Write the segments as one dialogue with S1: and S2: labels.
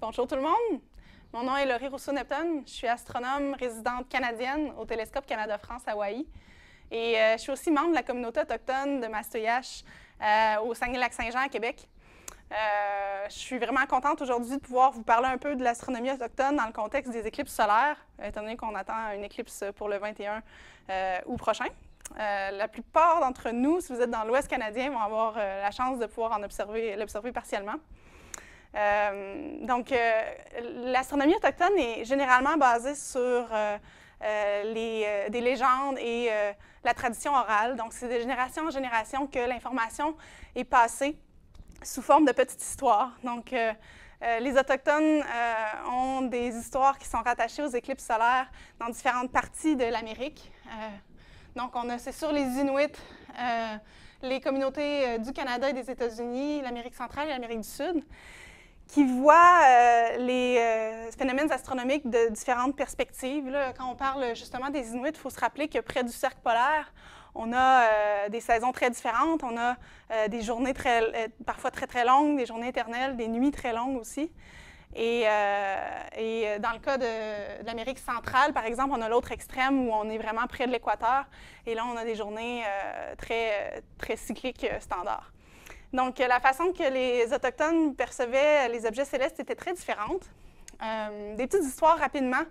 S1: Bonjour tout le monde. Mon nom est Laurie Rousseau-Neptune. Je suis astronome résidente canadienne au Télescope Canada-France Hawaï. Et je suis aussi membre de la communauté autochtone de Mastoyache au Saguenay-Lac-Saint-Jean à Québec. Je suis vraiment contente aujourd'hui de pouvoir vous parler un peu de l'astronomie autochtone dans le contexte des éclipses solaires, étant donné qu'on attend une éclipse pour le 21 août prochain. La plupart d'entre nous, si vous êtes dans l'Ouest canadien, vont avoir la chance de pouvoir l'observer partiellement. L'astronomie autochtone est généralement basée sur des légendes et la tradition orale. Donc, c'est de génération en génération que l'information est passée sous forme de petites histoires. Donc, les Autochtones ont des histoires qui sont rattachées aux éclipses solaires dans différentes parties de l'Amérique. Donc, on a, c'est sûr, les Inuits, les communautés du Canada et des États-Unis, l'Amérique centrale et l'Amérique du Sud, qui voient les phénomènes astronomiques de différentes perspectives. Là, quand on parle justement des Inuits, il faut se rappeler que près du cercle polaire, on a des saisons très différentes, on a des journées parfois très, très longues, des journées éternelles, des nuits très longues aussi. Et dans le cas de l'Amérique centrale, par exemple, on a l'autre extrême où on est vraiment près de l'équateur. Et là, on a des journées très, très cycliques standards. Donc, la façon que les Autochtones percevaient les objets célestes était très différente. Des petites histoires rapidement.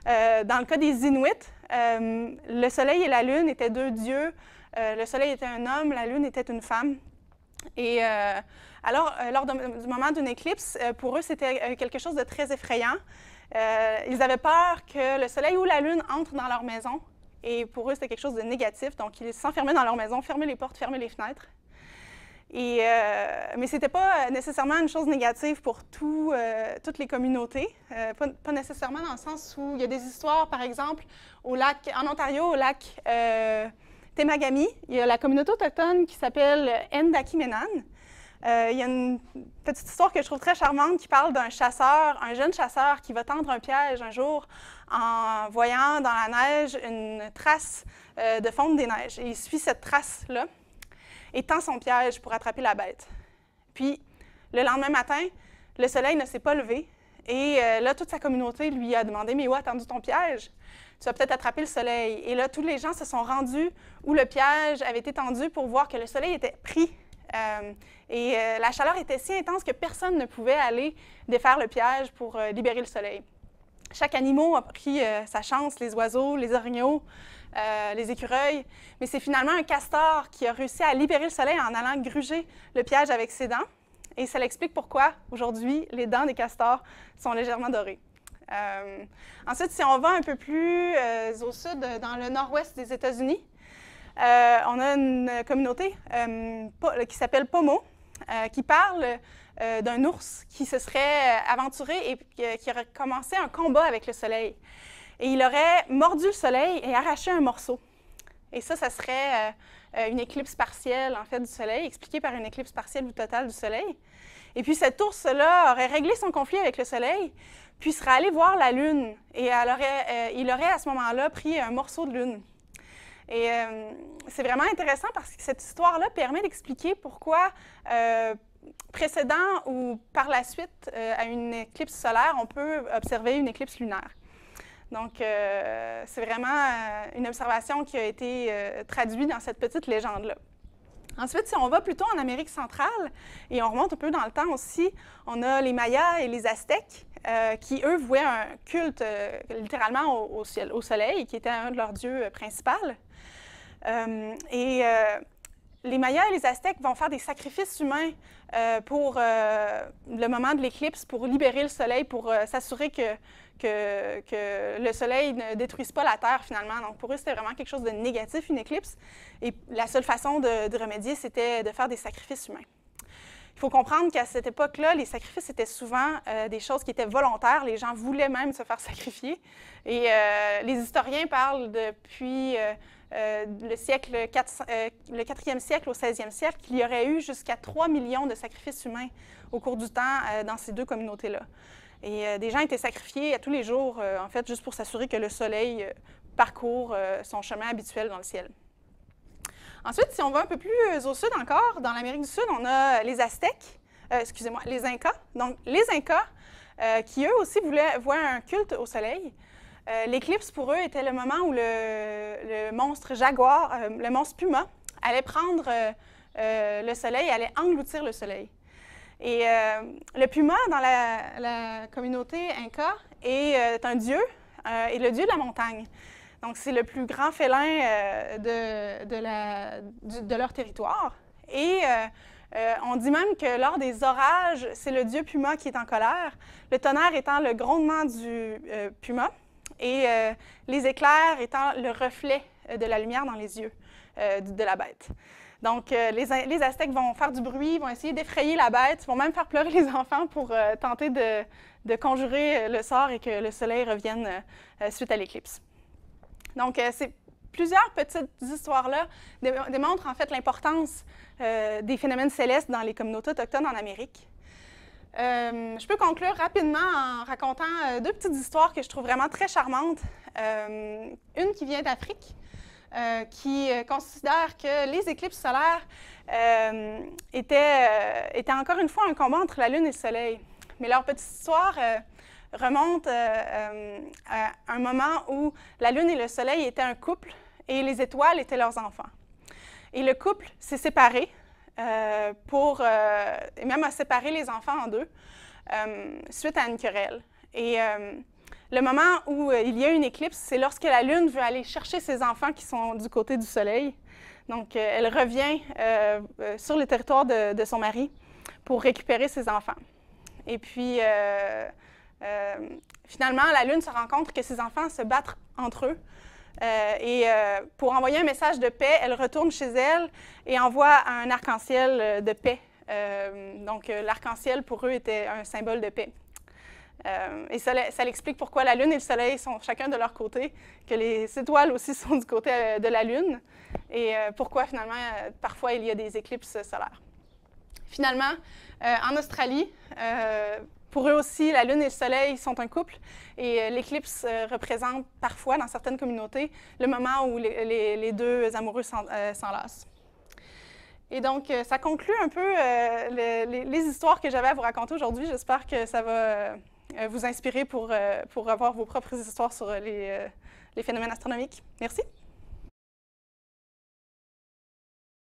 S1: Dans le cas des Inuits, le Soleil et la Lune étaient deux dieux. Le Soleil était un homme, la Lune était une femme. Et alors, lors du moment d'une éclipse, pour eux, c'était quelque chose de très effrayant. Ils avaient peur que le Soleil ou la Lune entrent dans leur maison. Et pour eux, c'était quelque chose de négatif. Donc, ils s'enfermaient dans leur maison, fermaient les portes, fermaient les fenêtres. Mais ce n'était pas nécessairement une chose négative pour toutes les communautés, pas nécessairement dans le sens où il y a des histoires, par exemple, en Ontario, au lac Temagami, il y a la communauté autochtone qui s'appelle Ndakimenan. Il y a une petite histoire que je trouve très charmante qui parle d'un chasseur, un jeune chasseur qui va tendre un piège un jour en voyant dans la neige une trace de fonte des neiges. Et il suit cette trace-là et tend son piège pour attraper la bête. Puis, le lendemain matin, le soleil ne s'est pas levé. Et là, toute sa communauté lui a demandé « Mais où as tendu ton piège? Tu vas peut-être attraper le soleil. » Et là, tous les gens se sont rendus où le piège avait été tendu pour voir que le soleil était pris. La chaleur était si intense que personne ne pouvait aller défaire le piège pour libérer le soleil. Chaque animal a pris sa chance, les oiseaux, les orignaux, les écureuils, mais c'est finalement un castor qui a réussi à libérer le soleil en allant gruger le piège avec ses dents. Et ça l'explique pourquoi, aujourd'hui, les dents des castors sont légèrement dorées. Ensuite, si on va un peu plus au sud, dans le nord-ouest des États-Unis, on a une communauté qui s'appelle Pomo, qui parle d'un ours qui se serait aventuré et qui aurait commencé un combat avec le soleil. Et il aurait mordu le soleil et arraché un morceau. Et ça serait une éclipse partielle, en fait, du soleil, expliquée par une éclipse partielle ou totale du soleil. Et puis cet ours-là aurait réglé son conflit avec le soleil, puis serait allé voir la Lune. Et il aurait à ce moment-là pris un morceau de Lune. Et c'est vraiment intéressant parce que cette histoire-là permet d'expliquer pourquoi, précédent ou par la suite à une éclipse solaire, on peut observer une éclipse lunaire. Donc, c'est vraiment une observation qui a été traduite dans cette petite légende-là. Ensuite, si on va plutôt en Amérique centrale, et on remonte un peu dans le temps aussi, on a les Mayas et les Aztèques qui, eux, vouaient un culte littéralement au soleil, qui était un de leurs dieux principaux. Les Mayas et les Aztèques vont faire des sacrifices humains pour le moment de l'éclipse, pour libérer le soleil, pour s'assurer que le soleil ne détruise pas la Terre, finalement. Donc, pour eux, c'était vraiment quelque chose de négatif, une éclipse. Et la seule façon de remédier, c'était de faire des sacrifices humains. Il faut comprendre qu'à cette époque-là, les sacrifices étaient souvent des choses qui étaient volontaires. Les gens voulaient même se faire sacrifier. Et les historiens parlent depuis le 4e siècle au 16e siècle qu'il y aurait eu jusqu'à 3 millions de sacrifices humains au cours du temps dans ces deux communautés-là. Et des gens étaient sacrifiés à tous les jours, en fait, juste pour s'assurer que le soleil parcourt son chemin habituel dans le ciel. Ensuite, si on va un peu plus au sud encore, dans l'Amérique du Sud, on a les Aztèques, les Incas. Donc, les Incas, qui eux aussi voulaient voir un culte au soleil. L'éclipse, pour eux, était le moment où le monstre jaguar, le monstre puma, allait prendre le soleil, allait engloutir le soleil. Et le puma, dans la communauté Inca, est un dieu, et le dieu de la montagne. Donc, c'est le plus grand félin de leur territoire. Et on dit même que lors des orages, c'est le dieu puma qui est en colère, le tonnerre étant le grondement du puma et les éclairs étant le reflet de la lumière dans les yeux de la bête. Donc, les Aztèques vont faire du bruit, vont essayer d'effrayer la bête, vont même faire pleurer les enfants pour tenter de conjurer le sort et que le soleil revienne suite à l'éclipse. Donc, plusieurs petites histoires-là démontrent en fait l'importance des phénomènes célestes dans les communautés autochtones en Amérique. Je peux conclure rapidement en racontant deux petites histoires que je trouve vraiment très charmantes. Une qui vient d'Afrique, qui considère que les éclipses solaires étaient encore une fois un combat entre la Lune et le Soleil. Mais leur petite histoire remonte à un moment où la Lune et le Soleil étaient un couple et les étoiles étaient leurs enfants. Et le couple s'est séparé et même a séparé les enfants en deux suite à une querelle. Et le moment où il y a une éclipse, c'est lorsque la Lune veut aller chercher ses enfants qui sont du côté du Soleil. Donc, elle revient sur le territoire de son mari pour récupérer ses enfants. Et puis, finalement, la Lune se rend compte que ses enfants se battent entre eux. Pour envoyer un message de paix, elle retourne chez elle et envoie un arc-en-ciel de paix. Donc, l'arc-en-ciel, pour eux, était un symbole de paix. Et ça l'explique pourquoi la Lune et le Soleil sont chacun de leur côté, que les étoiles aussi sont du côté de la Lune, et pourquoi, finalement, parfois, il y a des éclipses solaires. Finalement, en Australie, pour eux aussi, la Lune et le Soleil sont un couple et l'éclipse représente parfois, dans certaines communautés, le moment où les deux amoureux s'enlacent. Et donc, ça conclut un peu les histoires que j'avais à vous raconter aujourd'hui. J'espère que ça va vous inspirer pour avoir vos propres histoires sur les phénomènes astronomiques. Merci.